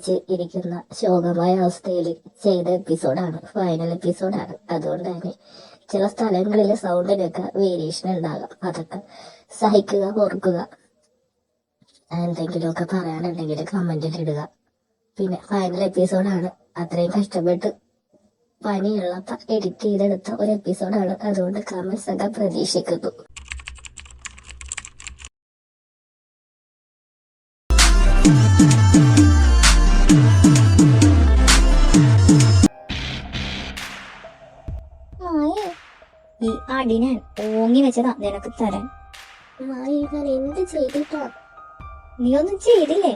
വിഷമിച്ച് ഇരിക്കുന്ന ശോകമായ അവസ്ഥയിൽ ചെയ്ത എപ്പിസോഡാണ്, ഫൈനൽ എപ്പിസോഡാണ്. അതുകൊണ്ട് തന്നെ ചില സ്ഥലങ്ങളിൽ സൗണ്ടിനൊക്കെ വേരിയേഷൻ ഉണ്ടാകാം. അതൊക്കെ സഹിക്കുക, ഓർക്കുക. എന്തെങ്കിലുമൊക്കെ പറയാനുണ്ടെങ്കിൽ കമന്റിൽ ഇടുക. പിന്നെ ഫൈനൽ എപ്പിസോഡാണ്, അത്രയും കഷ്ടപ്പെട്ട് പണിയുള്ളപ്പ എഡിറ്റ് ചെയ്തെടുത്ത ഒരു എപ്പിസോഡാണ്. അതുകൊണ്ട് കമന്റ്സ് ഒക്കെ പ്രതീക്ഷിക്കുന്നു. ഈ അടി ഞാൻ ഓങ്ങി വെച്ചതാ നിനക്ക് തരാൻ. ഞാൻ എന്ത് ചെയ്തിട്ടാ? നീ ഒന്നും ചെയ്തില്ലേ?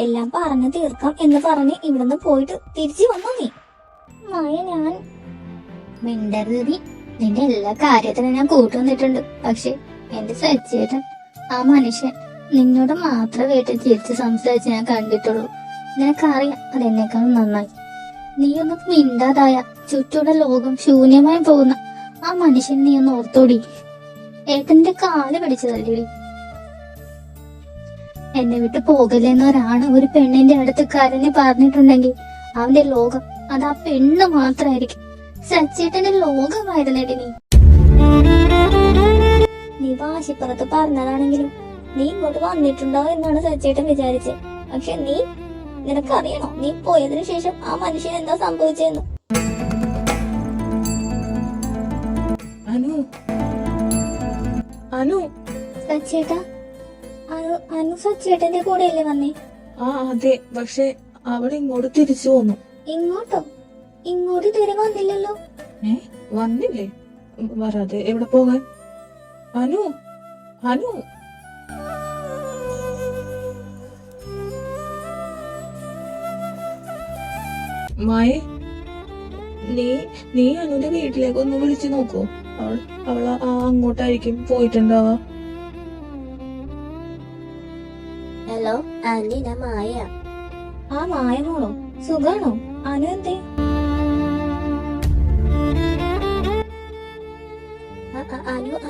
എല്ലാം പറഞ്ഞു തീർക്കാം എന്ന് പറഞ്ഞ് ഇവിടുന്ന് പോയിട്ട് തിരിച്ചു വന്നു നീ. ഞാൻ മിണ്ടരുത് നീ. നിന്റെ എല്ലാ കാര്യത്തിനും ഞാൻ കൂട്ടുവന്നിട്ടുണ്ട്. പക്ഷെ എന്റെ സച്ചേട്ടൻ, ആ മനുഷ്യൻ നിന്നോട് മാത്രം വീട്ടിൽ തിരിച്ച് സംസാരിച്ച് ഞാൻ കണ്ടിട്ടുള്ളൂ. നിനക്കറിയാം അതെന്നെക്കാളും നന്നായി. നീയൊന്ന് മിണ്ടാതായ ചുറ്റുള്ള ലോകം ശൂന്യമായി പോകുന്ന ആ മനുഷ്യൻ നീ ഒന്ന് ഓർത്തോടി. ഏട്ടന്റെ കാല് പിടിച്ചതല്ലേടി. എന്നെ വിട്ട് പോകലെന്ന് ഒരാണ് ഒരു പെണ്ണിന്റെ അടുത്ത് കരഞ്ഞ് പറഞ്ഞിട്ടുണ്ടെങ്കിൽ അവന്റെ ലോകം അത് ആ പെണ്ണ് മാത്രമായിരിക്കും. സച്ചേട്ടന്റെ ലോകമായിരുന്നേടി നീ. നീ വാശിപ്പുറത്ത് പറഞ്ഞതാണെങ്കിലും നീ ഇങ്ങോട്ട് വന്നിട്ടുണ്ടോ എന്നാണ് സച്ചേട്ടൻ വിചാരിച്ചത്. പക്ഷെ നിനക്കറിയണോ നീ പോയതിനു ശേഷം ആ മനുഷ്യൻ എന്താ സംഭവിച്ചെന്ന്? സച്ചേട്ടാ, അനു സച്ചേട്ടന്റെ കൂടെ അല്ലേ വന്നേ? അതെ, പക്ഷെ അവൾ ഇങ്ങോട്ട് തിരിച്ചു പോന്നു. ഇങ്ങോട്ടോ? ഇങ്ങോട്ട് ഇതുവരെ വന്നില്ലല്ലോ. വന്നില്ലേ? വരാതെ എവിടെ പോകാൻ? അനു അനു മായ, നീ അനുവിന്റെ വീട്ടിലേക്ക് ഒന്ന് വിളിച്ചു നോക്കൂ. അവൾ അങ്ങോട്ടായിരിക്കും പോയിട്ടുണ്ടാവാ. ഹലോ ആന്റി, ഞാൻ മായ. ആ മായ മോളോ? സുഖാണോ? അനു എന്തേ?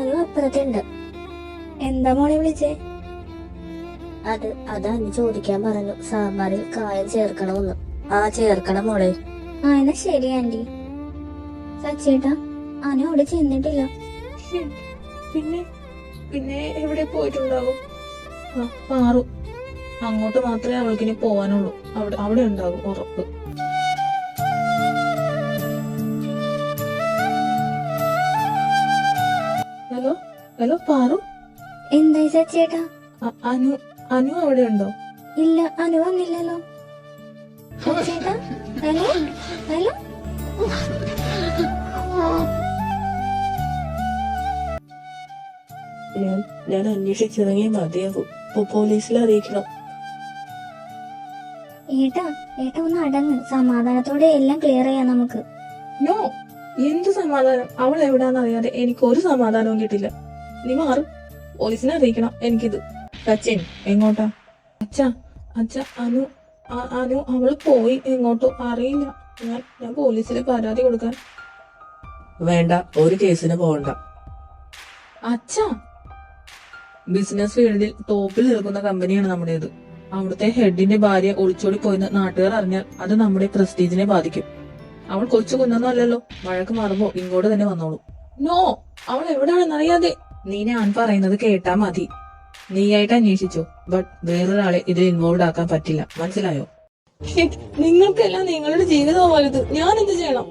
അനു അപ്പുറത്തുണ്ട്. എന്താ മോളെ വിളിച്ചേ? അത് അനു ചോദിക്കാൻ പറഞ്ഞു, സാമ്പാറിൽ കായം ചേർക്കണമെന്ന്. ചേർക്കണം മോളെ. എന്നാ ശരി ആന്റി. സച്ചേട്ടാ, അനു അവിടെ ചെന്നിട്ടില്ല. പിന്നെ എവിടെ പോയിട്ടുണ്ടാവും? പാറു അങ്ങോട്ട് മാത്രമേ അവൾക്കിനി പോവാനുള്ളൂ. അവിടെ ഉണ്ടാകും ഉറപ്പ്. ഹലോ പാറു. എന്തായി സച്ചേട്ടാ? അനു അവിടെ ഉണ്ടോ? ഇല്ല, അനു വന്നില്ലല്ലോ. സച്ചേട്ടാ, ഹലോ ഹലോ. ഞാൻ അന്വേഷിച്ചിറങ്ങിയ മതിയാകും. പോലീസിൽ അറിയിക്കണം. ഏട്ടാ ഒന്ന് അടങ്ങ്. സമാധാനത്തോടെ എല്ലാം ക്ലിയർ ചെയ്യാം നമുക്ക്. നോ, എന്ത് സമാധാനം? അവൾ എവിടാന്നറിയാതെ എനിക്ക് ഒരു സമാധാനവും കിട്ടില്ല. നീ മാറും. പോലീസിനെ അറിയിക്കണം എനിക്കിത്. സച്ചിൻ എങ്ങോട്ടാ? അച്ഛ അനു അവള് പോയി. എങ്ങോട്ടോ അറിയില്ല. ഞാൻ പോലീസിൽ പരാതി കൊടുക്കാൻ. വേണ്ട, ഒരു കേസിന് പോകണ്ട. അച്ഛാ, ബിസിനസ് ഫീൽഡിൽ ടോപ്പിൽ നിൽക്കുന്ന കമ്പനിയാണ് നമ്മുടേത്. അവിടുത്തെ ഹെഡിന്റെ ഭാര്യ ഒളിച്ചോടി പോയെന്ന് നാട്ടുകാർ അറിഞ്ഞാൽ അത് നമ്മുടെ പ്രസ്റ്റീജിനെ ബാധിക്കും. അവൾ കൊച്ചു കുഞ്ഞൊന്നും അല്ലല്ലോ. വഴക്ക് മാറുമ്പോ ഇങ്ങോട്ട് തന്നെ വന്നോളൂ. നോ, അവൾ എവിടാണെന്ന് അറിയാതെ. ഞാൻ പറയുന്നത് കേട്ടാ മതി. നീയായിട്ട് അന്വേഷിച്ചോ, ബട്ട് വേറൊരാളെ ഇതിൽ ഇൻവോൾവ് ആക്കാൻ പറ്റില്ല. മനസ്സിലായോ? നിങ്ങൾക്കെല്ലാം നിങ്ങളുടെ ജീവിതം വലുത്. ഞാൻ എന്ത് ചെയ്യണം?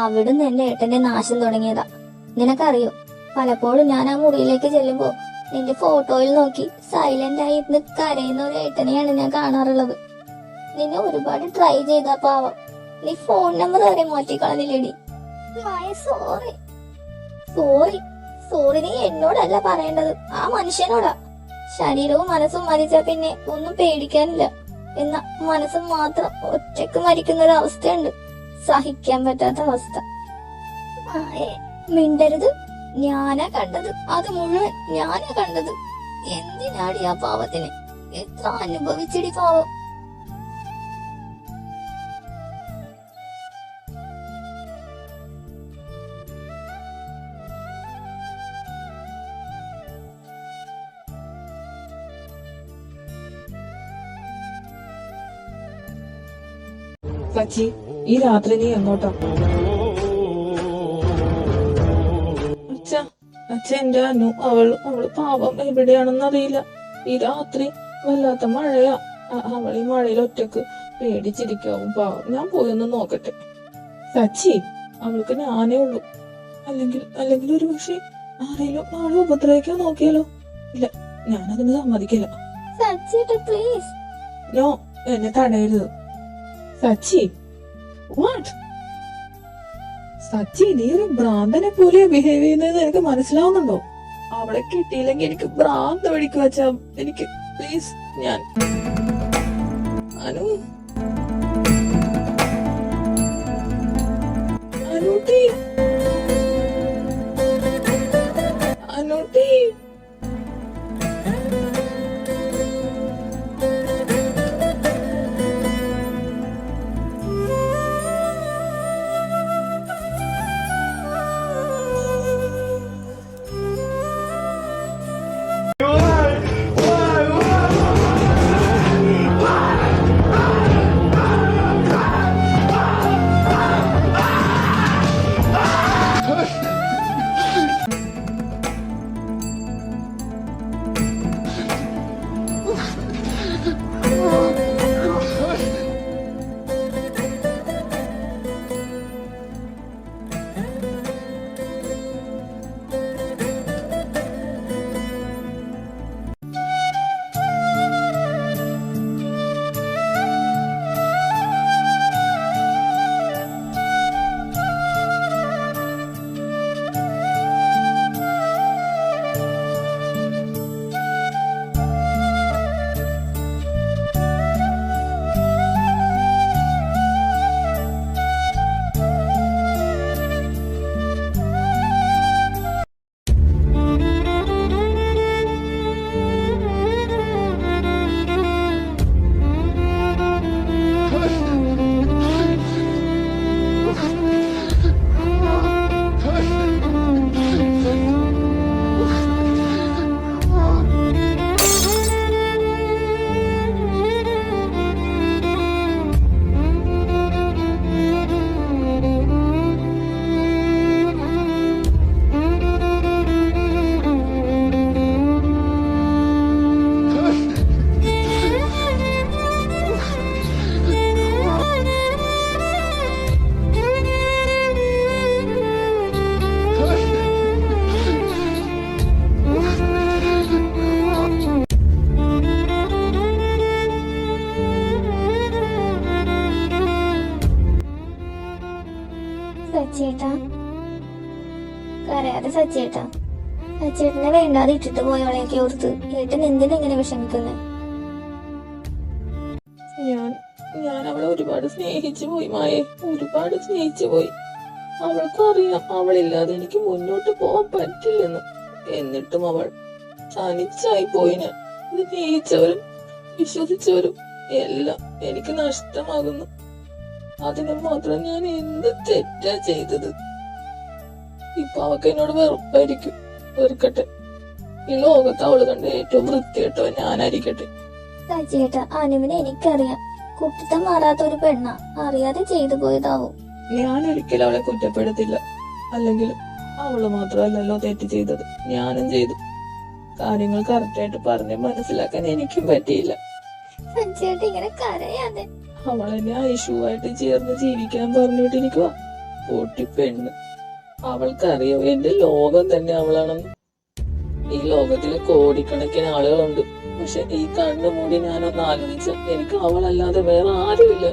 അവിടുന്ന് എന്റെ ഏട്ടന്റെ നാശം തുടങ്ങിയതാ. നിനക്കറിയോ, പലപ്പോഴും ഞാൻ ആ മുറിയിലേക്ക് ചെല്ലുമ്പോ നിന്റെ ഫോട്ടോയിൽ നോക്കി സൈലന്റ് ആയി ഇരുന്ന് കരയുന്ന ഒരു ഏട്ടനെയാണ് ഞാൻ കാണാറുള്ളത്. നിന്നെ ഒരുപാട് ട്രൈ ചെയ്ത പാവം, നീ ഫോൺ നമ്പർ വരെ മാറ്റിക്കളഞ്ഞില്ലേടി. സോറി സോറി സോറി, നീ എന്നോടല്ല പറയേണ്ടത്, ആ മനുഷ്യനോടാ. ശരീരവും മനസ്സും മരിച്ചാ പിന്നെ ഒന്നും പേടിക്കാനില്ല. എന്നാ മനസ്സും മാത്രം ഒറ്റക്ക് മരിക്കുന്ന ഒരു അവസ്ഥയുണ്ട്, സഹിക്കാൻ പറ്റാത്ത അവസ്ഥ. മിണ്ടരുത്, ഞാനാ കണ്ടത്, അത് മുഴുവൻ ഞാനാ കണ്ടത്. എന്തിനാടി ആ പാവത്തിന്, എത്ര അനുഭവിച്ചിടി പാവം. സച്ചി, ഈ രാത്രി നീ എങ്ങോട്ടാ? അച്ഛ എന്റെ അനു, അവള് പാവം എവിടെയാണെന്നറിയില്ല. ഈ രാത്രി വല്ലാത്ത മഴയാ. അവൾ ഈ മഴയിൽ ഒറ്റക്ക് പേടിച്ചിരിക്കാവും പാവം. ഞാൻ പോയി ഒന്ന് നോക്കട്ടെ. സച്ചി, അവൾക്ക് ഞാനേ ഉള്ളൂ. അല്ലെങ്കിൽ ഒരു പക്ഷെ ആരെങ്കിലും നാളെ ഉപദ്രവിക്കാൻ നോക്കിയാലോ? ഇല്ല, ഞാനതിന് സമ്മതിക്കില്ല. പ്ലീസ്. നോ, എന്നെ തടയരുത്. സച്ചി, വാട്ട്? സച്ചി, നീ ഒരു ഭ്രാന്തനെ പോലെ ബിഹേവ് ചെയ്യുന്നത് എനിക്ക് മനസ്സിലാവുന്നുണ്ടോ? അവളെ കിട്ടിയില്ലെങ്കിൽ എനിക്ക് ഭ്രാന്ത് പിടിക്കുക വെച്ചാ. എനിക്ക് പ്ലീസ്, ഞാൻ അനു, അനുട്ടി, അനുട്ടി. സച്ചേട്ടാ, കരയാതെ സച്ചേട്ടാ. സച്ചേട്ടനെ വേണ്ടാതെ ഇട്ടിട്ട് പോയവളെയൊക്കെ ഓർത്ത് ഏട്ടൻ എന്തിനെങ്ങനെ വിഷമിക്കുന്നേ? ഞാൻ അവളെ ഒരുപാട് സ്നേഹിച്ചു പോയി മായേ, ഒരുപാട് സ്നേഹിച്ചു പോയി. അവൾക്കറിയാം അവളില്ലാതെ എനിക്ക് മുന്നോട്ട് പോവാൻ പറ്റില്ലെന്ന്. എന്നിട്ടും അവൾ തനിച്ചായി പോയി. ഞാൻ സ്നേഹിച്ചവരും വിശ്വസിച്ചവരും എല്ലാം എനിക്ക് നഷ്ടമാകുന്നു. അതിന് മാത്രം ഞാൻ എന്ത് തെറ്റാ ചെയ്തത്? ഇപ്പൊ അവക്ക് എന്നോട് വെറുപ്പായിരിക്കും. വെറുക്കട്ടെ, ഈ ലോകത്ത് അവള് കണ്ട് ഏറ്റവും വൃത്തികെട്ടോ ഞാനായിരിക്കട്ടെ. സച്ചേട്ടാ, അനുവിനെ എനിക്കറിയാം. കുട്ടിത്തം മാറാത്ത ഒരു പെണ്ണ, അറിയാതെ ചെയ്തു പോയതാവും. ഞാൻ ഒരിക്കലും അവളെ കുറ്റപ്പെടുത്തില്ല. അല്ലെങ്കിൽ അവള് മാത്രമല്ലല്ലോ തെറ്റ് ചെയ്തത്, ഞാനും ചെയ്തു. കാര്യങ്ങൾ കറക്റ്റായിട്ട് പറഞ്ഞ് മനസ്സിലാക്കാൻ എനിക്കും പറ്റിയില്ല. സച്ചേട്ടാ, ഇങ്ങനെ കരയാതെ. അവളെന്നെ ഐഷുവായിട്ട് ചേർന്ന് ജീവിക്കാൻ പറഞ്ഞിട്ടിരിക്കുക. പൊട്ടിപ്പെണ്ണ്. അവൾക്കറിയോ എന്റെ ലോകം തന്നെ അവളാണെന്ന്. ഈ ലോകത്തില് കോടിക്കണക്കിന് ആളുകളുണ്ട്. പക്ഷെ ഈ കണ്ണു മൂടി ഞാനൊന്ന് ആലോചിച്ച എനിക്ക് അവളല്ലാതെ വേറെ ആരുമില്ല.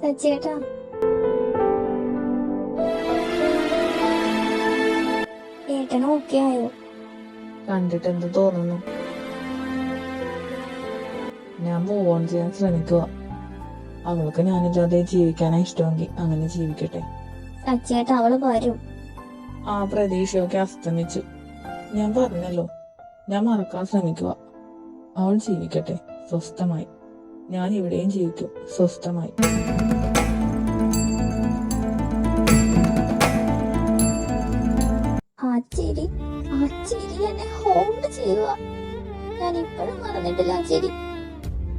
സച്ചേട്ടാ, ഏട്ടന് ഓക്കെ ആയോ? കണ്ടിട്ട് എന്ത് തോന്നുന്നു? ഞാൻ മൂവ് ഓൺ ചെയ്യാൻ ശ്രമിക്കുക. അവൾക്ക് ഞാനില്ലാതെ ജീവിക്കാനാ ഇഷ്ടമെങ്കിൽ അങ്ങനെ ജീവിക്കട്ടെ. സച്ചേട്ടാ, അവള് വരും. ആ പ്രതീക്ഷയൊക്കെ അസ്തമിച്ചു. ഞാൻ പറഞ്ഞല്ലോ, ഞാൻ മറക്കാൻ ശ്രമിക്കുക. അവൾ ജീവിക്കട്ടെ സ്വസ്ഥമായി. ഞാൻ ഇവിടെയും ജീവിക്കും സ്വസ്ഥമായി. ആ ചിരി എന്നെ ഹോൾഡ് ചെയ്യുക. ഞാൻ ഇപ്പോഴും മറന്നിട്ടില്ല ആ ചിരി.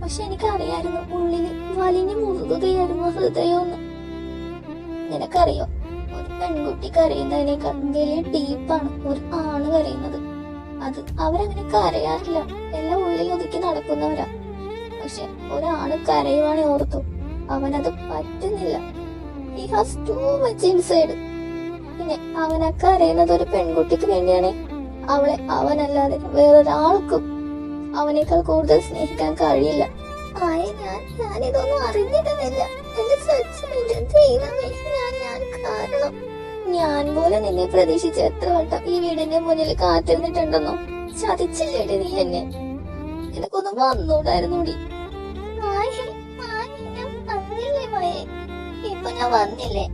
പക്ഷെ എനിക്കറിയായിരുന്നു ഉള്ളില് വലിഞ്ഞു മുറുകുകയായിരുന്നു ഹൃദയമെന്ന്. നിനക്കറിയോ, ഒരു പെൺകുട്ടി കരയുന്നതിനേക്കാൾ വലിയ ഡീപ്പാണ് ഒരു ആണ് കരയുന്നത്. അത് അവരങ്ങനെ കരയാറില്ല, എല്ലാം ഉള്ളിൽ ഒതുക്കി നടക്കുന്നവരാ. പക്ഷെ ഒരാണ് കരയുവാണെ ഓർത്തു, അവനത് പറ്റുന്നില്ല. He has too much inside. പിന്നെ അവനെ കരയുന്നത് ഒരു പെൺകുട്ടിക്ക് വേണ്ടിയാണ്. അവളെ അവനല്ലാതെ വേറൊരാൾക്കും അവനേക്കാൾ കൂടുതൽ സ്നേഹിക്കാൻ കഴിയില്ല. ഞാനിതൊന്നും അറിഞ്ഞിട്ടുന്നില്ല. എന്റെ സച്ചിന്റെ ദൈവമേ, ഞാൻ കാരണം ഞാൻ പോലെ നിന്നെ പ്രതീക്ഷിച്ച് എത്ര വട്ടം ഈ വീടിന്റെ മുന്നിൽ കാത്തിരുന്നിട്ടുണ്ടെന്നോ. ചതിച്ചില്ലേടി നീ എന്നെ? നിനക്കൊന്നും വന്നൂടായിരുന്നൂടി. ഇപ്പൊ ഞാൻ വന്നില്ലേ?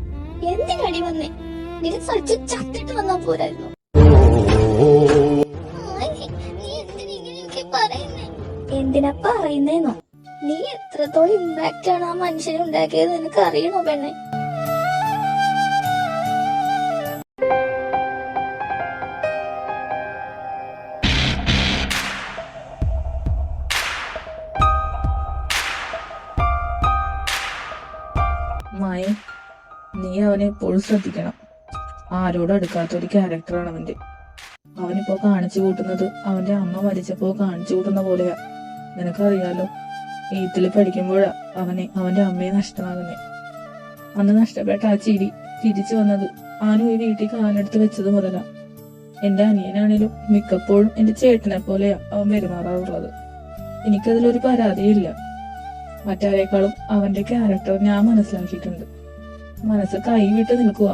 എന്തിനടി വന്നേ? നിന്റെ സച്ചു ചത്തിട്ട് വന്നാ പോരായിരുന്നു. എന്തിനാ പറയുന്നേന്നോ? നീ എത്രത്തോളം ഇമ്പാക്റ്റ് ആണ് ആ മനുഷ്യനെ ഉണ്ടാക്കിയത് നിനക്ക് അറിയണോ പെണ്ണെ? മായ, നീ അവനെ എപ്പോഴും ശ്രദ്ധിക്കണം. ആരോടും അടുക്കാത്ത ഒരു ക്യാരക്ടറാണ് അവന്റെ. അവനിപ്പോ കാണിച്ചു കൂട്ടുന്നത് അവന്റെ അമ്മ മരിച്ചപ്പോ കാണിച്ചു കൂട്ടുന്ന പോലെയാ. നിനക്കറിയാലോ, 8th പഠിക്കുമ്പോഴാ അവന്റെ അമ്മയെ നഷ്ടമാകുന്നേ. അന്ന് നഷ്ടപ്പെട്ട ആ ചിരി തിരിച്ചു വന്നത് ആനും ഈ വീട്ടിൽ കാലെടുത്ത് വെച്ചത് മുതലാ. എന്റെ അനിയനാണേലും മിക്കപ്പോഴും എന്റെ ചേട്ടനെ പോലെയാ അവൻ പെരുമാറാറുള്ളത്. എനിക്കതിലൊരു പരാതിയില്ല. മറ്റാരേക്കാളും അവന്റെ ക്യാരക്ടർ ഞാൻ മനസ്സിലാക്കിയിട്ടുണ്ട്. മനസ്സ് കൈവിട്ട് നിൽക്കുക.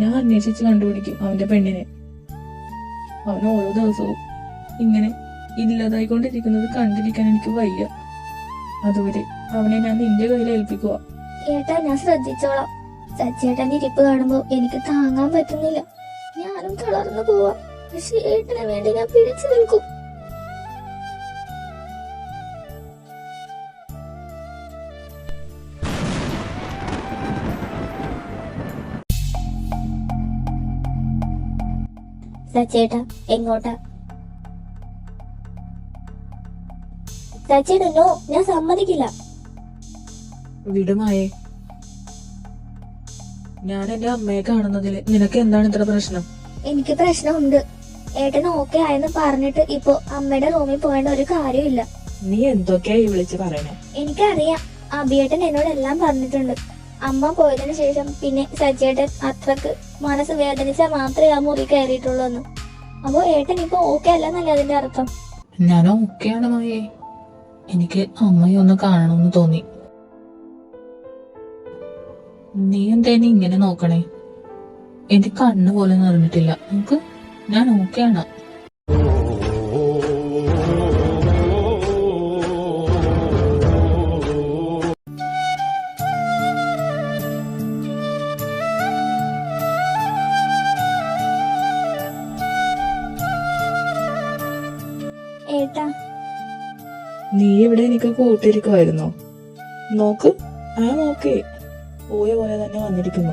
ഞാൻ അന്വേഷിച്ച് കണ്ടുപിടിക്കും അവന്റെ പെണ്ണിനെ. അവൻ ഓരോ ദിവസവും ഇങ്ങനെ ഇല്ലാതായിക്കൊണ്ടിരിക്കുന്നത് കണ്ടിരിക്കാൻ എനിക്ക് വയ്യ. അതുവരെ അവനെ ഞാൻ നിന്റെ കയ്യിൽ ഏൽപ്പിക്കുക. ഏട്ടാ, ഞാൻ ശ്രദ്ധിച്ചോളാം. സച്ചേട്ടന്റെ ഇരിപ്പ് കാണുമ്പോ എനിക്ക് താങ്ങാൻ പറ്റുന്നില്ല. ഞാനും തളർന്നു പോവാ. പക്ഷെ ഏട്ടന് വേണ്ടി ഞാൻ പിടിച്ചു നിൽക്കും. സച്ചേട്ടാ, എങ്ങോട്ടാ? സച്ചേട്ടാ, നോ, ഞാൻ സമ്മതിക്കില്ല. വിടുമായേ. ഞാൻ എന്റെ അമ്മയെ കാണുന്നതിൽ നിനക്ക് എന്താണ് ഇത്ര പ്രശ്നം? എനിക്ക് പ്രശ്നമുണ്ട്. ഏട്ടൻ ഓക്കെ ആയെന്ന് പറഞ്ഞിട്ട് ഇപ്പൊ അമ്മയുടെ റൂമിൽ പോകേണ്ട ഒരു കാര്യമില്ല. നീ എന്തൊക്കെയായി വിളിച്ച് പറയണേ? എനിക്കറിയാം, അഭിയേട്ടൻ എന്നോട് എല്ലാം പറഞ്ഞിട്ടുണ്ട്. അമ്മ പോയതിനു ശേഷം പിന്നെ സച്ചേട്ടൻ അത്രക്ക് മനസ്സ് വേദനിച്ചാൽ മാത്രമേ ആ മുറി കയറിയിട്ടുള്ളൂ എന്ന്. അപ്പൊ ഏട്ടൻ ഇപ്പൊ ഓക്കെ അല്ലെന്നല്ലേ അതിന്റെ അർത്ഥം? ഞാൻ ഓക്കെയാണ് മായേ. എനിക്ക് അമ്മയെ ഒന്ന് കാണണമെന്ന് തോന്നി. നീ എന്തേനി ഇങ്ങനെ നോക്കണേ? എന്റെ കണ്ണ് പോലും നിറഞ്ഞിട്ടില്ല. നമുക്ക് ഞാൻ ഓക്കെയാണ്. ഏട്ടാ, നീ ഇവിടെ എനിക്ക് കൂട്ടിരിക്കുമായിരുന്നോ? നോക്ക്, ആ നോക്കേ പോയ പോലെ തന്നെ വന്നിരിക്കുന്നു.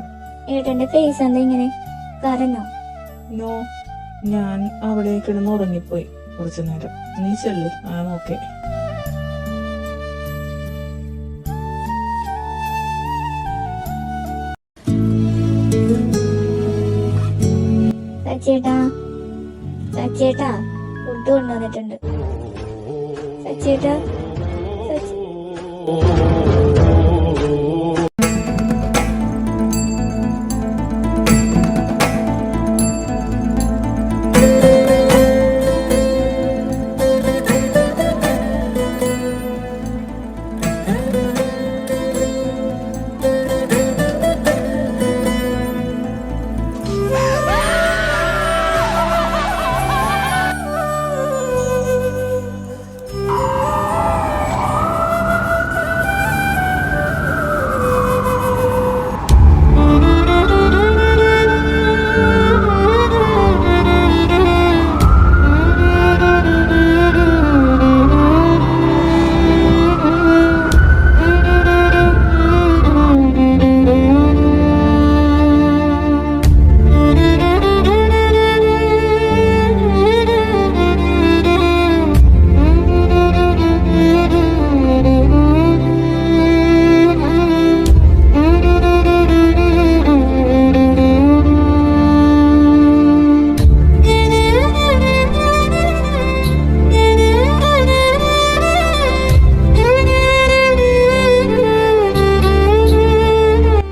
ഏട്ടന്റെ ഫേസ് എന്താ ഇങ്ങനെ? കരഞ്ഞോ? നോ, ഞാൻ അവിടെ കിടന്ന് ഉറങ്ങിപ്പോയി കുറച്ചു നേരം. നീ ചെല്ലു, ആ ഓക്കെ. സച്ചേട്ടാ, സച്ചേട്ടാ, ഫുഡ് കൊണ്ടുവന്നിട്ടുണ്ട്. സച്ചേട്ടാ,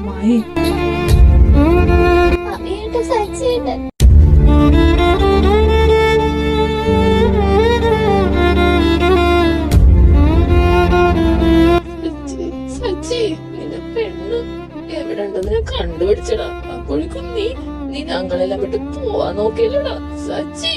മായി, വീണ്ടും സച്ചേട്ടൻ. സച്ചി, നിന്റെ പെണ്ണ് എവിടെ ഉണ്ടെന്ന് ഞാൻ കണ്ടുപിടിച്ചടാ. അപ്പോഴേക്കും നീ ഞങ്ങളെല്ലാം വിട്ട് പോവാൻ നോക്കിയില്ലടാ സച്ചി.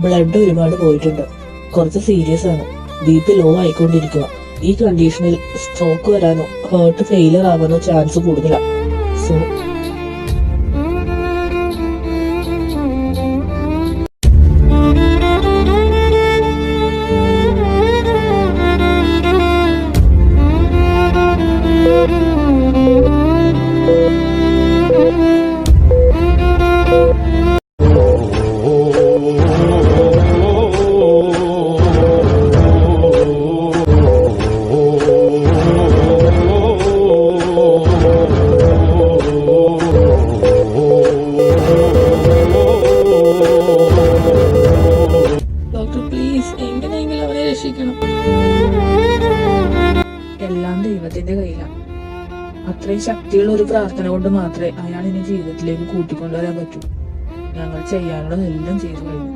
ബ്ലഡ് ഒരുപാട് പോയിട്ടുണ്ട്. കുറച്ച് സീരിയസ് ആണ്. BP ലോ ആയിക്കൊണ്ടിരിക്കുക. ഈ കണ്ടീഷനിൽ സ്ട്രോക്ക് വരാനോ ഹാർട്ട് ഫെയിലിയർ ആവാനോ ചാൻസ് കൂടുതലാണ്. സോ ഡോക്ടർ പ്ലീസ്, എങ്ങനെയെങ്കിലും അവനെ രക്ഷിക്കണം. എല്ലാം ദൈവത്തിന്റെ കയ്യിലാണ്. അത്രയും ശക്തിയുള്ള ഒരു പ്രാർത്ഥന കൊണ്ട് മാത്രമേ അയാൾ ഇനി ജീവിതത്തിലേക്ക് കൂട്ടിക്കൊണ്ടുവരാൻ പറ്റൂ. ഞങ്ങൾ ചെയ്യാനുള്ളതെല്ലാം ചെയ്തു കഴിഞ്ഞു.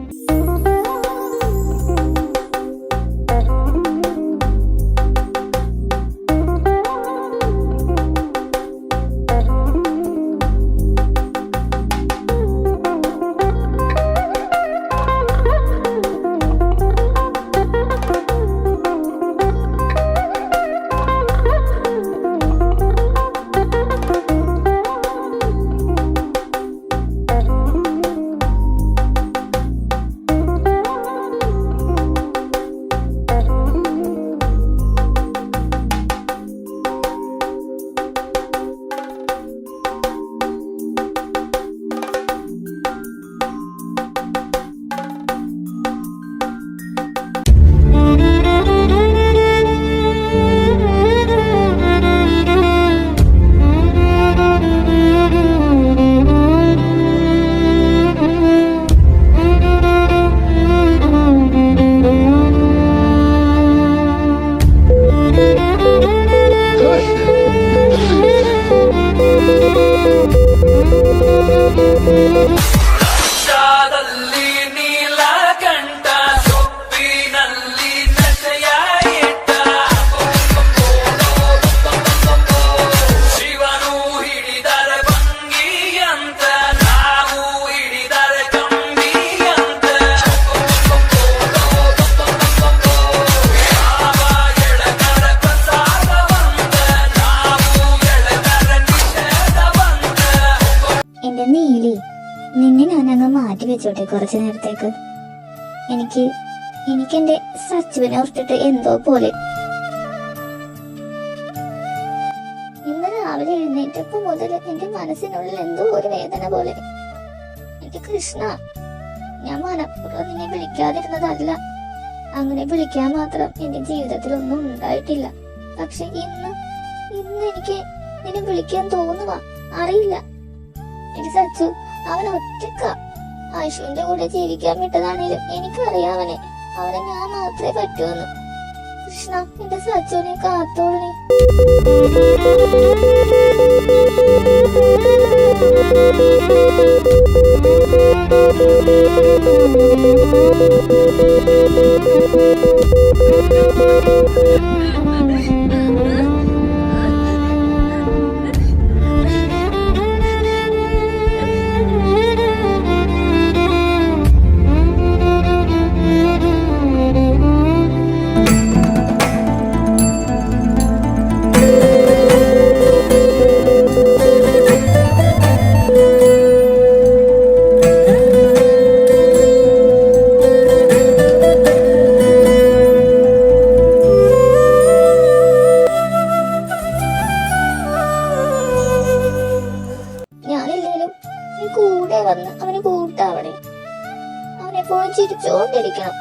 ഞാനങ്ങ് മാറ്റി വെച്ചോട്ടെ കുറച്ചു നേരത്തേക്ക്. എനിക്കെന്റെ സച്ചുവിനെ ഓർത്തിട്ട് എന്തോ പോലെ. ഇന്ന് രാവിലെ എഴുന്നേറ്റപ്പോ മുതൽ എന്റെ മനസ്സിനുള്ളിൽ എന്തോ ഒരു വേദന പോലെ. എനിക്ക് കൃഷ്ണ, ഞാൻ മനഃപൂർവ്വം നിന്നെ വിളിക്കാതിരുന്നതല്ല. അങ്ങനെ വിളിക്കാൻ മാത്രം എന്റെ ജീവിതത്തിൽ ഒന്നും ഉണ്ടായിട്ടില്ല. പക്ഷെ ഇന്ന് എനിക്ക് നിന്നെ വിളിക്കാൻ തോന്നുക അറിയില്ല. എന്റെ സച്ചു അവൻ ഒറ്റക്ക. ആശുവിന്റെ കൂടെ ജീവിക്കാൻ വിട്ടതാണേലും എനിക്കറിയാവനെ അവനെ ഞാൻ മാത്രമേ പറ്റുമെന്ന്. കൃഷ്ണ, എന്റെ സച്ചുവിനെ കാത്തോളേ. ഞാനില്ലേലും നീ കൂടെ വന്ന് അവന് കൂട്ടാവണേ. അവനെപ്പോഴും ചിരിച്ചോണ്ടിരിക്കണം.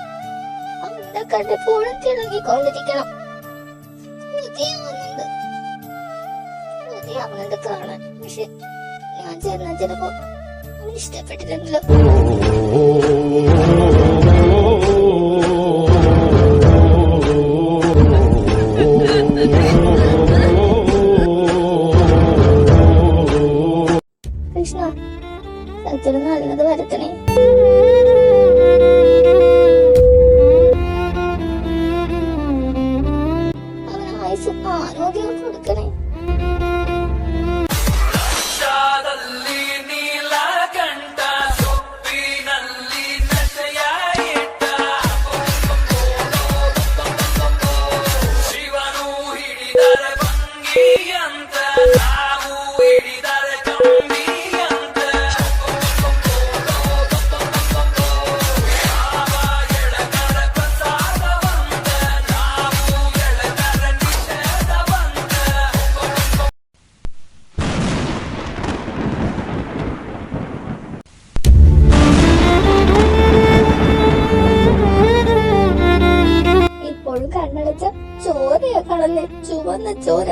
അവന്റെ കണ്ടെപ്പോഴും തിളങ്ങിക്കൊണ്ടിരിക്കണം. കൊതിയാവുന്നുണ്ട് കാണാൻ. പക്ഷെ ഞാൻ ചേർന്ന ചിലപ്പോ അവൻ ഇഷ്ടപ്പെട്ടില്ലെങ്കിലോ. കൃഷ്ണ, സച്ചിന് നല്ലത് വരുത്തണേ. അവന് ആയുസ്സും ആരോഗ്യവും കൊടുക്കണേ. കണ്ണടച്ച ചോരയാ കടന്നെ, ചുവന്ന ചോര.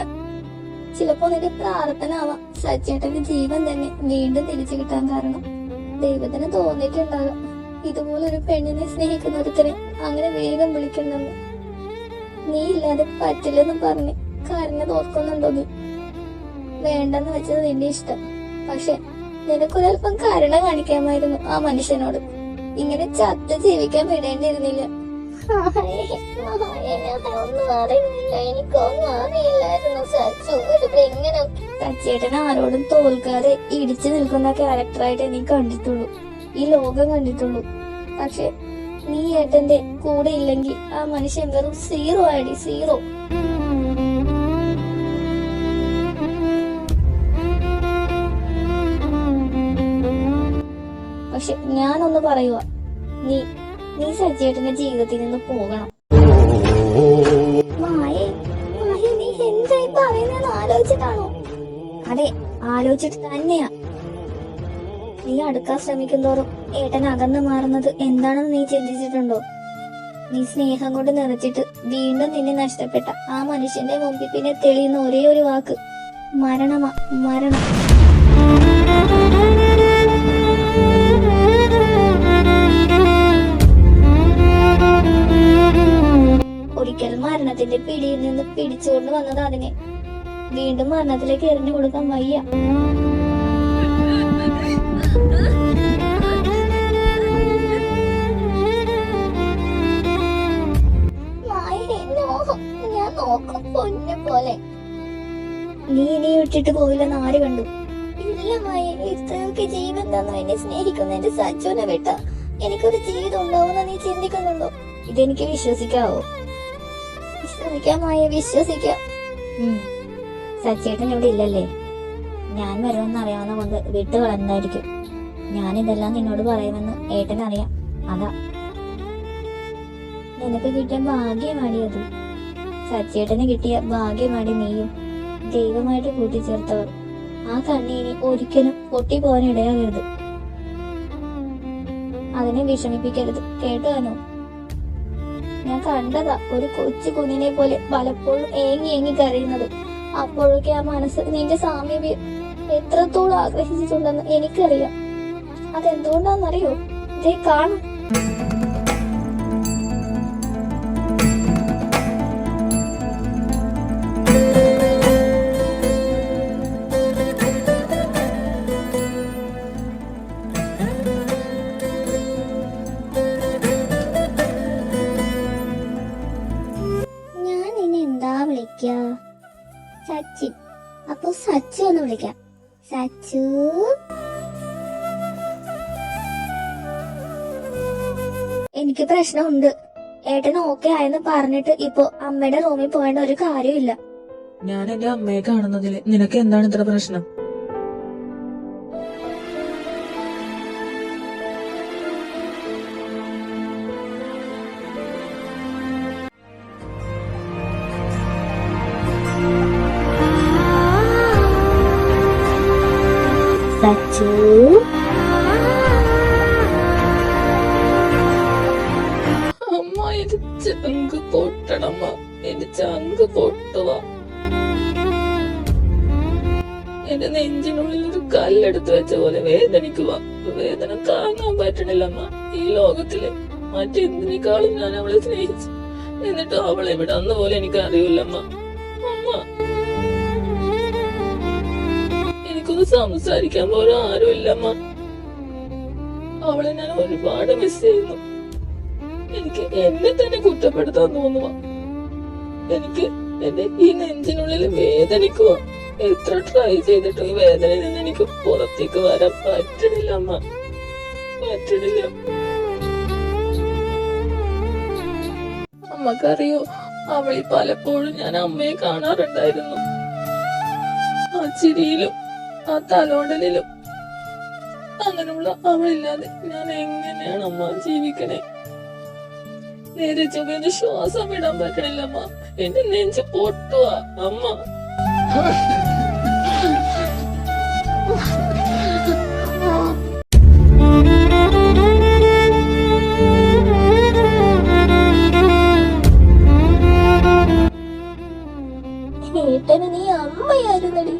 ചിലപ്പോ നിന്റെ പ്രാർത്ഥന ആവാം സച്ചേട്ടന്റെ ജീവൻ തന്നെ വീണ്ടും തിരിച്ചു കിട്ടാൻ കാരണം. ദൈവത്തിന് തോന്നിയിട്ടുണ്ടാകാം ഇതുപോലൊരു പെണ്ണിനെ സ്നേഹിക്കുന്ന ഒരുത്തനെ അങ്ങനെ വേഗം വിളിക്കണ്ടെന്ന്. നീ ഇല്ലാതെ പറ്റില്ലെന്ന് പറഞ്ഞ് കരഞ്ഞത് ഓർക്കുന്നുണ്ടോ നീ? വേണ്ടെന്ന് വെച്ചത് നിന്റെ ഇഷ്ടം. പക്ഷെ നിനക്കൊരൽപ്പം കരുണ കാണിക്കാമായിരുന്നു ആ മനുഷ്യനോട്. ഇങ്ങനെ ചത്ത് ജീവിക്കാൻ വിടേണ്ടിയിരുന്നില്ല. ഒന്നും അറിയില്ല, എനിക്കൊന്നും അറിയില്ലായിരുന്നു സച്ചു. എങ്ങനെ സച്ചേട്ടൻ ആരോടും തോൽക്കാതെ ഇടിച്ചു നിൽക്കുന്ന ക്യാരക്ടറായിട്ട് നീ കണ്ടിട്ടുള്ളൂ, ഈ ലോകം കണ്ടിട്ടുള്ളൂ. പക്ഷെ നീ ഏട്ടന്റെ കൂടെ ഇല്ലെങ്കിൽ ആ മനുഷ്യൻ വെറും സീറോ ആടി, സീറോ. പക്ഷെ ഞാനൊന്ന് പറയുക, നീ സച്ചേട്ടന്റെ ജീവിതത്തിൽ നിന്ന് പോകണം. നീ എന്തായി പറയുന്നത് ആലോചിച്ചിട്ടാണോ? അതെ, ആലോചിച്ചിട്ട് തന്നെയാ. നീ അടുക്കാൻ ശ്രമിക്കുന്തോറും ഏട്ടൻ അകന്നു മാറുന്നത് എന്താണെന്ന് നീ ചിന്തിച്ചിട്ടുണ്ടോ? നീ സ്നേഹം കൊണ്ട് നിറച്ചിട്ട് വീണ്ടും നിന്നെ നഷ്ടപ്പെട്ട ആ മനുഷ്യന്റെ മുമ്പിൽ പിന്നെ തെളിയുന്ന ഒരേ ഒരു വാക്ക് മരണമാ, മരണം. ഒരിക്കൽ മരണത്തിന്റെ പിടിയിൽ നിന്ന് പിടിച്ചുകൊണ്ട് വന്നത് അതിനെ വീണ്ടും മരണത്തിലേക്ക് എറിഞ്ഞു കൊടുക്കാൻ വയ്യ. ഞാൻ നോക്കും പൊന്നു പോലെ. നീ ഇനി വിട്ടിട്ട് പോയില്ലെന്ന് ആര് കണ്ടു? ഇല്ല മായ, ഇത്രയൊക്കെ ജീവൻ തന്നു എന്നെ സ്നേഹിക്കുന്ന എന്റെ സച്ചുവിനെ വിട്ട എനിക്കൊരു ജീവിതം ഉണ്ടാവുമെന്ന് നീ ചിന്തിക്കുന്നുണ്ടോ? ഇതെനിക്ക് വിശ്വസിക്കാവോ? വിശ്വസിക്കാമായ, വിശ്വസിക്കാം. സച്ചേട്ടൻ ഇവിടെ ഇല്ലല്ലേ? ഞാൻ വരുമെന്ന് അറിയാവുന്ന കൊണ്ട് വിട്ടു കളഞ്ഞായിരിക്കും. ഞാനിതെല്ലാം നിന്നോട് പറയുമെന്ന് ഏട്ടനറിയാം. അതാ നിനക്ക് കിട്ടിയ ഭാഗ്യമാടി അത്. സച്ചേട്ടന് കിട്ടിയ ഭാഗ്യമാടി നീയും. ദൈവമായിട്ട് കൂട്ടിച്ചേർത്തവർ. ആ കണ്ണീനി ഒരിക്കലും പൊട്ടിപ്പോവാനിടയാകരുത്. അതിനെ വിഷമിപ്പിക്കരുത്, കേട്ടോ അനു? ഞാൻ കണ്ടതാ ഒരു കൊച്ചു കുഞ്ഞിനെ പോലെ പലപ്പോഴും ഏങ്ങി ഏങ്ങി കരയുന്നത്. അപ്പോഴൊക്കെ ആ മനസ്സ് നിന്റെ സാമീപ്യം എത്രത്തോളം ആഗ്രഹിച്ചിട്ടുണ്ടെന്ന് എനിക്കറിയാം. അതെന്തുകൊണ്ടാന്നറിയോ? ഇതേ കാണും. ഞാൻ നിന്നെ എന്താ വിളിക്ക? സച്ചി. അപ്പൊ സച്ചു എന്ന് വിളിക്കാം. സച്ചു. എനിക്ക് പ്രശ്നമുണ്ട്. ഏട്ടൻ ഓക്കെ ആയെന്ന് പറഞ്ഞിട്ട് ഇപ്പൊ അമ്മയുടെ റൂമിൽ പോകേണ്ട ഒരു കാര്യമില്ല. ഞാൻ എന്റെ അമ്മയെ കാണുന്നതിൽ നിനക്ക് എന്താണ് ഇത്ര പ്രശ്നം? സച്ചു. അമ്മ എന്റെ ചങ്ക് പൊട്ടണമ്മ, എന്റെ ചങ്ക് പൊട്ടുക. എന്റെ നെഞ്ചിനുള്ളിൽ ഒരു കല്ലെടുത്ത് വെച്ച പോലെ വേദനിക്കുക. വേദന താങ്ങാൻ പറ്റണില്ലമ്മ. ഈ ലോകത്തില് മറ്റെന്തിനേക്കാളും ഞാൻ അവളെ സ്നേഹിച്ചു. എന്നിട്ട് അവളെ എവിടെ അന്ന് പോലെ എനിക്ക് അറിയില്ലമ്മ. അമ്മ, എനിക്കൊന്ന് സംസാരിക്കാൻ പോലും ആരുമില്ലമ്മ. അവളെ ഞാൻ ഒരുപാട് മിസ് ചെയ്യുന്നു. എനിക്ക് എന്നെ തന്നെ കുറ്റപ്പെടുത്താൻ തോന്നുക. എനിക്ക് എന്റെ ഈ നെഞ്ചിനുള്ളിൽ വേദനിക്കുക. എത്ര ട്രൈ ചെയ്തിട്ടും ഈ വേദനയിൽ നിന്ന് എനിക്ക് പുറത്തേക്ക് വരാൻ പറ്റണില്ല അമ്മ, പറ്റണില്ല. അമ്മക്കറിയോ, അവളിൽ പലപ്പോഴും ഞാൻ അമ്മയെ കാണാറുണ്ടായിരുന്നു. ആ ചിരിയിലും ആ തലോടലിലും. അങ്ങനെയുള്ള അവളില്ലാതെ ഞാൻ എങ്ങനെയാണ് അമ്മ ജീവിക്കണേ? നേരെ ചൊവ്വയൊന്ന് ശ്വാസം വിടാൻ പറ്റണില്ലമ്മ. എന്റെ നെഞ്ച് പൊട്ടുക അമ്മ. ഏട്ടന് നീ അമ്മയായിരുന്നടി.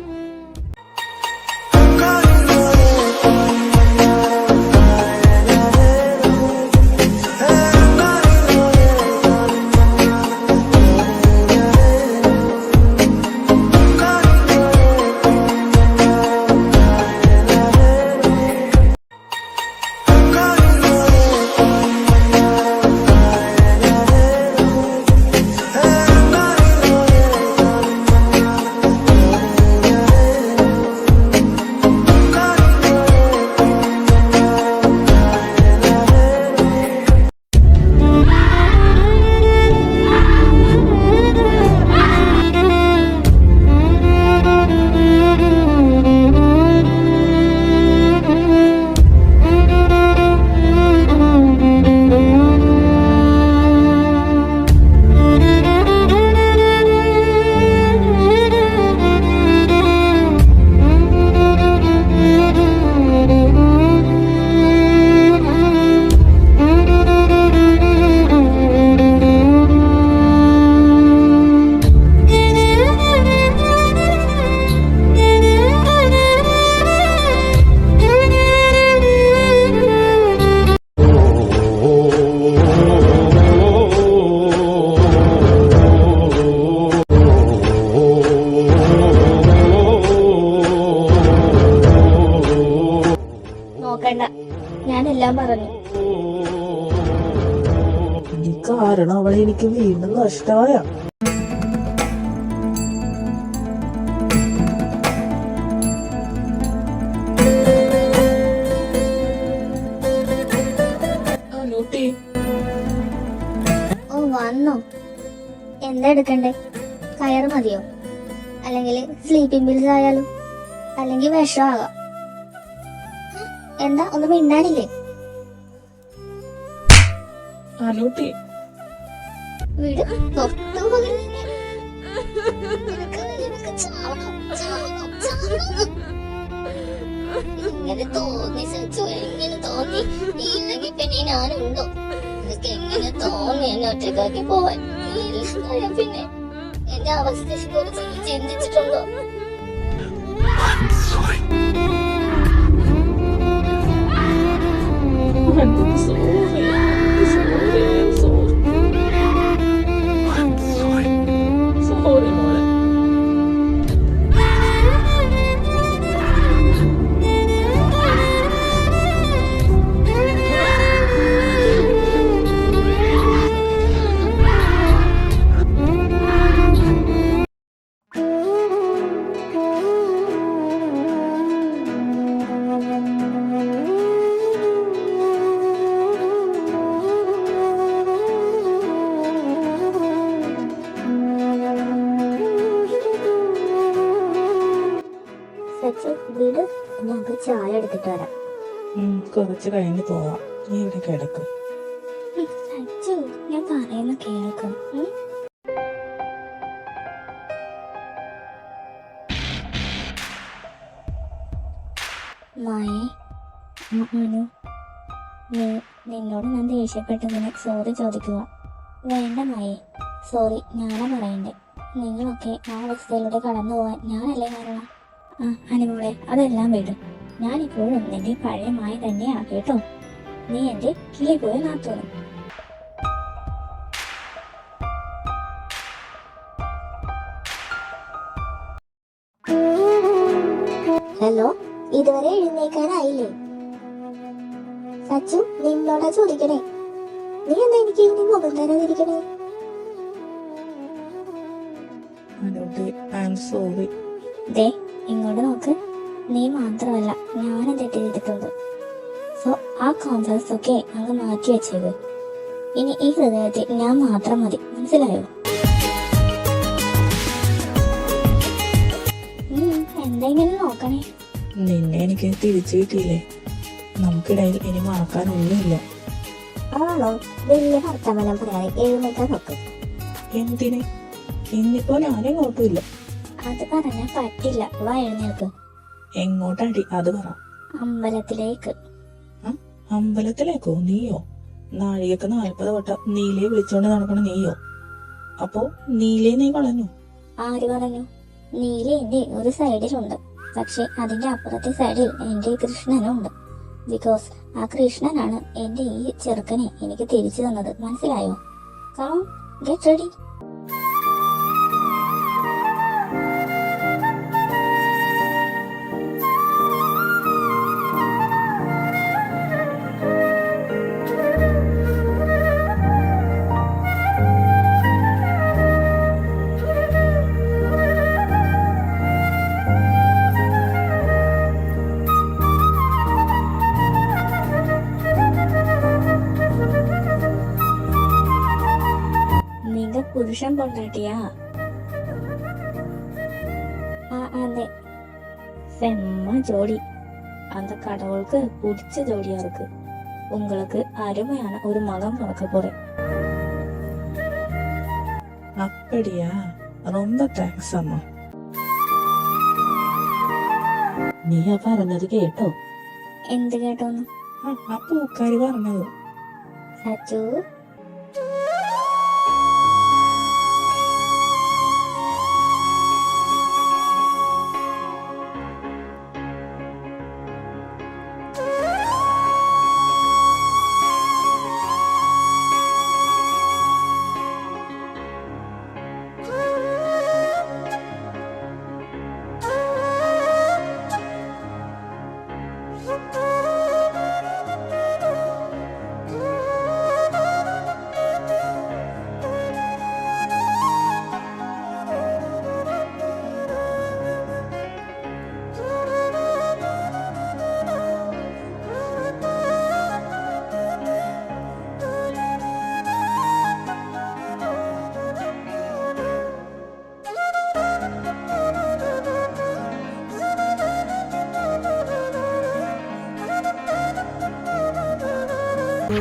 നോക്കണ്ട, ഞാനെല്ലാം പറഞ്ഞു. ഈ കാരണം അവളെ എനിക്ക് വീണ്ടും നഷ്ടമായ. അനൂട്ടി, ഓ വന്നോ? എന്താ എടുക്കണ്ടേ? കയറ് മതിയോ? അല്ലെങ്കിൽ സ്ലീപ്പിംഗ് പിൽസ് ആയാലും, അല്ലെങ്കിൽ വിഷമാകാം. എന്താ ഒന്നും മിണ്ടാനില്ലേ? അനൂട്ടി വീട് പുറത്തു പോകരുത് നിന്നെ. നിനക്ക് ചാവണം, ചാവണം, ചാവണം. ഇങ്ങനെ തോന്നി സച്ചു, എങ്ങനെ തോന്നി? നീ ഇല്ലെങ്കിൽ പിന്നെ ഞാനുണ്ടോ? നിനക്ക് എങ്ങനെ തോന്നി എന്നെ ഒറ്റക്കാക്കി പോവാൻ? നീ ഇല്ലാതായ പിന്നെ എന്റെ അവസ്ഥയെ കുറിച്ച് നീ ചിന്തിച്ചിട്ടുണ്ടോ? സോറി മോളെ. സച്ചു വീട്, ഞങ്ങൾക്ക് ചായ എടുത്തിട്ട് വരാം. കുറച്ച് കഴിഞ്ഞ് പോവാം. നീ ഇവിടെ കിടക്കും. സച്ചു, ഞാൻ പറയുന്ന കേൾക്കും. മായേ, അനു, നിന്നോട് ഞാൻ ദേഷ്യപ്പെട്ടതിന് സോറി ചോദിക്കുക. വേണ്ട മായേ, സോറി ഞാനാ പറയണ്ടേ. നിങ്ങളൊക്കെ ആ അവസ്ഥയിലൂടെ കടന്നു പോവാൻ ഞാനല്ലേ കാരണം. അനുമോളെ, അതെല്ലാം വിടും. ഞാനിപ്പോഴും നിന്റെ പഴയ മായ തന്നെയാ കേട്ടോ. നീ എന്റെ കിളി പോയ നാത്തോളും. ഹലോ, ഇതുവരെ എഴുന്നേക്കാനായില്ലേ? സച്ചു, നിന്നോടാ ചോദിക്കണേ. നീ എന്താ എനിക്ക് ഇനി മുഖം തരാതിരിക്കണേ? അനൂട്ടി, ഐ എം സോറി. ദേ ഇങ്ങോട്ട് നോക്ക്. നീ മാത്രമല്ല ഞാനും തെറ്റ് ചെയ്തിട്ടുണ്ട്. സോ ആ കോംപ്ലക്സ് ഒക്കെ അങ്ങ് മാറ്റി വെച്ചേക്ക്. ഇനി ഈ ഹൃദയത്തിൽ ഞാൻ മാത്രം മതി, മനസ്സിലായോ? എന്തെങ്കിലും നോക്കണേ. നിന്നെ എനിക്ക് തിരിച്ചു കിട്ടിയില്ലേ? നമുക്കിടയിൽ ഇനി മറക്കാനൊന്നുമില്ല. ആണോ? വലിയ വർത്തമാനം പറയാതെ എഴുന്നേക്കാൻ നോക്ക്. എന്തിന്? ഇന്നിപ്പോ ഞാനെങ്ങോട്ടുമില്ല. അത് പറഞ്ഞാൽ പറ്റില്ല. വാ, എഴുന്നേൽക്ക്. എങ്ങോട്ടടി അത് പറ. അമ്പലത്തിലേക്ക്. അമ്പലത്തിലേക്കോ? നീയോ? നാഴികക്ക് 40 വട്ടം നീലയെ വിളിച്ചോണ്ട് നടക്കണ നീയോ? അപ്പോ നീലയെ നീ കളഞ്ഞു? ആര് പറഞ്ഞു? നീല എന്റെ ഒരു സൈഡിലുണ്ട്, പക്ഷെ അതിന്റെ അപ്പുറത്തെ സൈഡിൽ എന്റെ കൃഷ്ണനുണ്ട്. ബിക്കോസ് ആ കൃഷ്ണനാണ് എന്റെ ഈ ചെറുക്കനെ എനിക്ക് തിരിച്ചു തന്നത്, മനസ്സിലായോ? Come, get ready. പുരുഷൻ പൊണ്ടാട്ടിയാ? അതെ, செம்ம ஜோடி. அந்த கடவுளுக்கு பிடிச்ச ஜோடியா இருக்கு. உங்களுக்கு அருமையான ஒரு மகன் பிறக்க போறேன். அப்படியா? ரொம்ப താങ്ക്സ് അമ്മ. നീ പറഞ്ഞത് കേട്ടോ? എന്ത് കേട്ടോന്ന്? ആ പൂക്കാരി പറഞ്ഞത്. സച്ചു, എന്റെ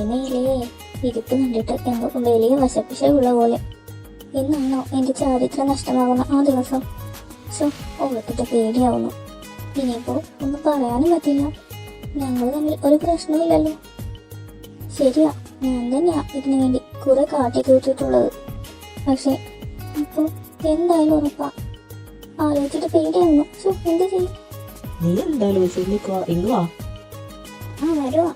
മേലെ ഇരിപ്പ് കണ്ടിട്ട് എന്തോ വലിയ വശപ്പിശയുള്ള പോലെ. ഇന്നാണോ എന്റെ ചാരിത്രം നഷ്ടമാകുന്ന ആ ദിവസം? ഓർത്തിട്ട് പേടിയാവുന്നു. ഇനിയിപ്പോ ഒന്നും പറയാനും പറ്റില്ല. ഞങ്ങൾ തമ്മിൽ ഒരു പ്രശ്നമില്ലല്ലോ. ശരിയാ, ഞാൻ തന്നെയാ ഇതിനു വേണ്ടി കുറെ കാട്ടിക്കൂട്ടിട്ടുള്ളത്. പക്ഷെ ഇപ്പൊ എന്തായാലും ഉറപ്പാ. ആലോചിച്ചിട്ട് പേടിയാവുന്നു. എന്ത് ചെയ്യും? നീ എന്തായാലും ഇങ്ങ് വാ. വരുവാ.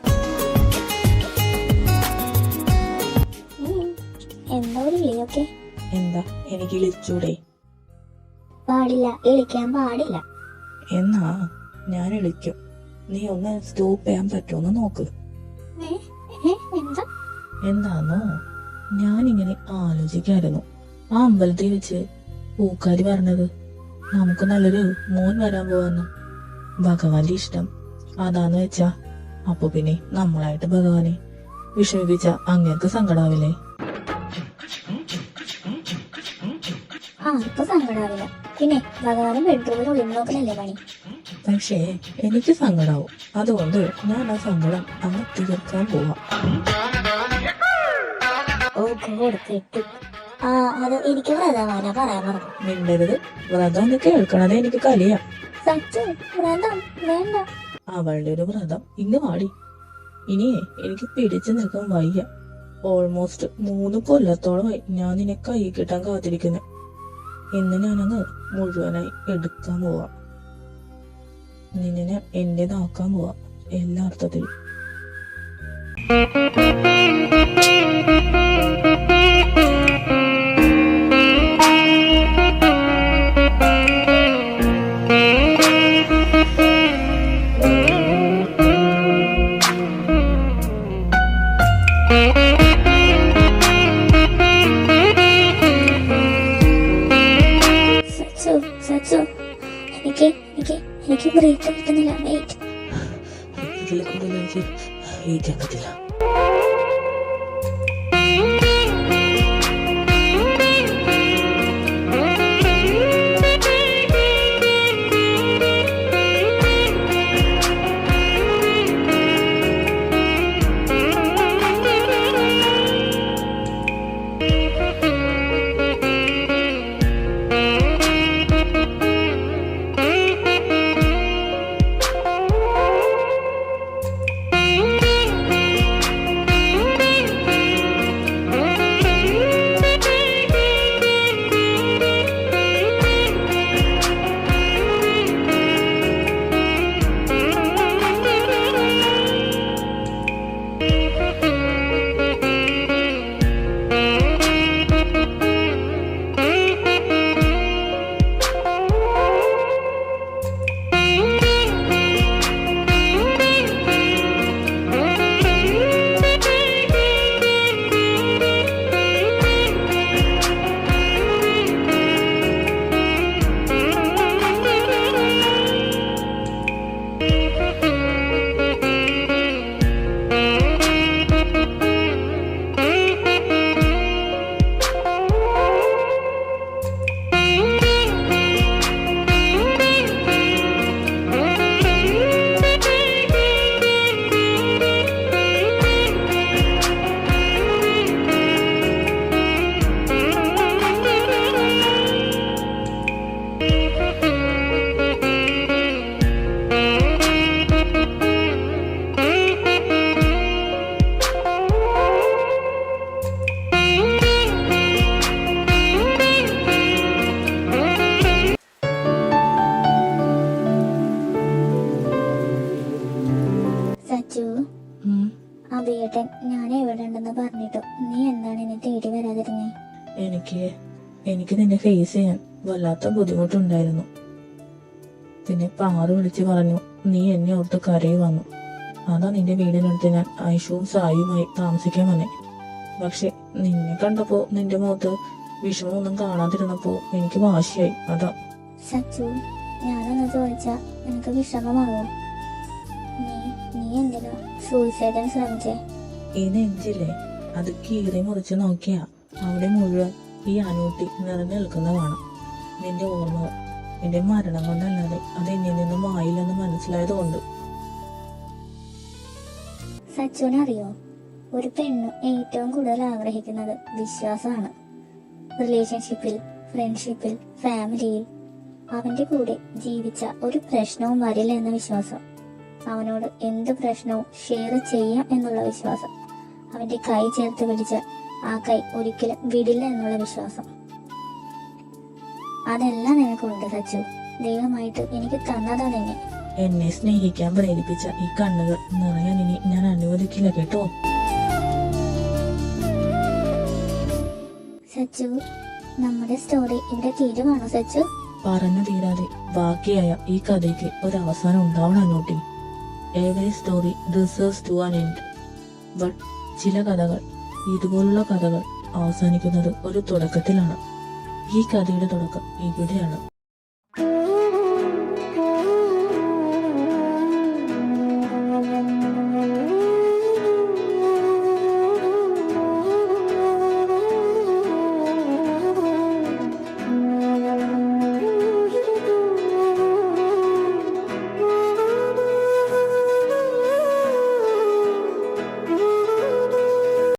എന്താ ഒരു വിളിയൊക്കെ? എന്താ, എനിക്ക് വിളിച്ചൂടെ? പാടില്ല, വിളിക്കാൻ പാടില്ല. എന്നാ ഞാൻ വിളിക്കും. നീ ഒന്ന് സ്റ്റോപ്പ് ചെയ്യാൻ പറ്റുമോന്ന് നോക്ക്. എന്താ? എന്താന്നോ, ഞാനിങ്ങനെ ആലോചിക്കായിരുന്നു. ആ അമ്പലത്തിൽ വെച്ച് പൂക്കാരി പറഞ്ഞത് നമുക്ക് നല്ലൊരു മോൻ വരാൻ പോവാന്ന്. ഭഗവാന്റെ ഇഷ്ടം അതാന്ന് വെച്ചാ അപ്പൊ പിന്നെ നമ്മളായിട്ട് ഭഗവാനെ വിഷമിപ്പിച്ച അങ്ങേർക്ക് സങ്കടാവില്ലേ? ആർക്കും സങ്കടാവില്ല. പിന്നെ ഭഗവാനും ബെഡ്റൂമിൽ ഒളിഞ്ഞോക്കലല്ലേ പണി. പക്ഷേ എനിക്ക് സങ്കടാവും. അതുകൊണ്ട് ഞാൻ ആ സങ്കടം അങ്ങ് തീർക്കാൻ പോവാം. കൊടുത്തിട്ടു. അത് എനിക്ക് വ്രതമാന പറയാൻ പറഞ്ഞു. മിണ്ടരുത്. വ്രതം എന്ന് കേൾക്കണത് എനിക്ക് കലിയാ. സച്ചു, വ്രതം വേണ്ട. അവളുടെ ഒരു വ്രതം. ഇങ്ങ് വാടി. ഇനിയേ എനിക്ക് പിടിച്ചു നിൽക്കാൻ വയ്യ. ഓൾമോസ്റ്റ് 3 കൊല്ലത്തോളമായി ഞാൻ നിന്നെ കൈ കിട്ടാൻ കാത്തിരിക്കുന്നു. ഇന്ന് ഞാനങ്ങ് മുഴുവനായി എടുക്കാൻ പോവാം. നിന്നെ ഞാൻ എന്റേതാക്കാൻ പോവാം, എല്ലാ അർത്ഥത്തിലും. സച്ചു, എനിക്ക് ബ്രേക്ക് കിട്ടുന്നില്ല. വെയിറ്റ്. ഇതിൽ കൂടുതൽ എനിക്ക് വെയിറ്റ് ആക്കത്തില്ല. അഭിയേട്ടൻ ഞാൻ എവിടെ ഉണ്ടെന്ന് പറഞ്ഞിട്ടു നീ എന്താണ് എന്നെ തേടി വരാതിരുന്നേ? എനിക്ക് നിന്നെ ഫേസ് ചെയ്യാൻ വല്ലാത്ത ബുദ്ധിമുട്ടുണ്ടായിരുന്നു. പിന്നെ പാറു വിളിച്ച് പറഞ്ഞു നീ എന്നെ ഓർത്ത് കരയി വന്നു. അതാ നിന്റെ വീടിനടുത്ത് ഞാൻ ഐഷുവും സായിയുമായി താമസിക്കാൻ വന്നേ. പക്ഷെ നിന്നെ കണ്ടപ്പോ നിന്റെ മുഖത്ത് വിഷമമൊന്നും കാണാതിരുന്നപ്പോ എനിക്ക് വാശിയായി. അതാ. സച്ചു, ഞാനൊന്ന് ചോദിച്ചാ നിനക്ക് വിഷമമാവോ? നീ എന്തിനാ സൂയിസൈഡിന് ശ്രമിച്ചേ? ഈ നെഞ്ചില്ലേ, അത് കീറി മുറിച്ച് നോക്കിയാ അവിടെ മുഴുവൻ ഈ അനൂട്ടി നിറഞ്ഞു നിൽക്കുന്നതാണ്. നിന്റെ ഓർമ്മകൾ. നിന്റെ മരണം കൊണ്ടല്ലാതെ അത് എന്നിൽ നിന്നും മായില്ലെന്ന് മനസ്സിലായതുകൊണ്ട്. സച്ചുവിനറിയോ, ഒരു പെണ്ണ് ഏറ്റവും കൂടുതൽ ആഗ്രഹിക്കുന്നത് വിശ്വാസമാണ്. റിലേഷൻഷിപ്പിൽ, ഫ്രണ്ട്ഷിപ്പിൽ, ഫാമിലിയിൽ അവന്റെ കൂടെ ജീവിച്ച ഒരു പ്രശ്നവും വരില്ല എന്ന വിശ്വാസം. അവനോട് എന്ത് പ്രശ്നവും ഷെയർ ചെയ്യാം എന്നുള്ള വിശ്വാസം. അവന്റെ കൈ ചേർത്ത് പിടിച്ച ആ കൈ ഒരിക്കലും വിടില്ല എന്നുള്ള വിശ്വാസം. അതെല്ലാം നിനക്കുണ്ട് സച്ചു. ദൈവമായിട്ട് എനിക്ക് തന്നതാ നിന്നെ. എന്നെ സ്നേഹിക്കാൻ പ്രേരിപ്പിച്ച ഈ കണ്ണുകൾ നിറയാൻ ഇനി ഞാൻ അനുവദിക്കില്ല കേട്ടോ. സച്ചു, നമ്മുടെ സ്റ്റോറി ഇവിടെ തീരുവാണോ സച്ചു? പറഞ്ഞു തീരാതെ ബാക്കിയായ ഈ കഥയ്ക്ക് ഒരവസാനം ഉണ്ടാവണം Anootty. Every story deserves to an end. But ചില കഥകൾ, ഇതുപോലുള്ള കഥകൾ അവസാനിക്കുന്നത് ഒരു തുടക്കത്തിലാണ്. ഈ കഥയുടെ തുടക്കം ഇവിടെയാണ്.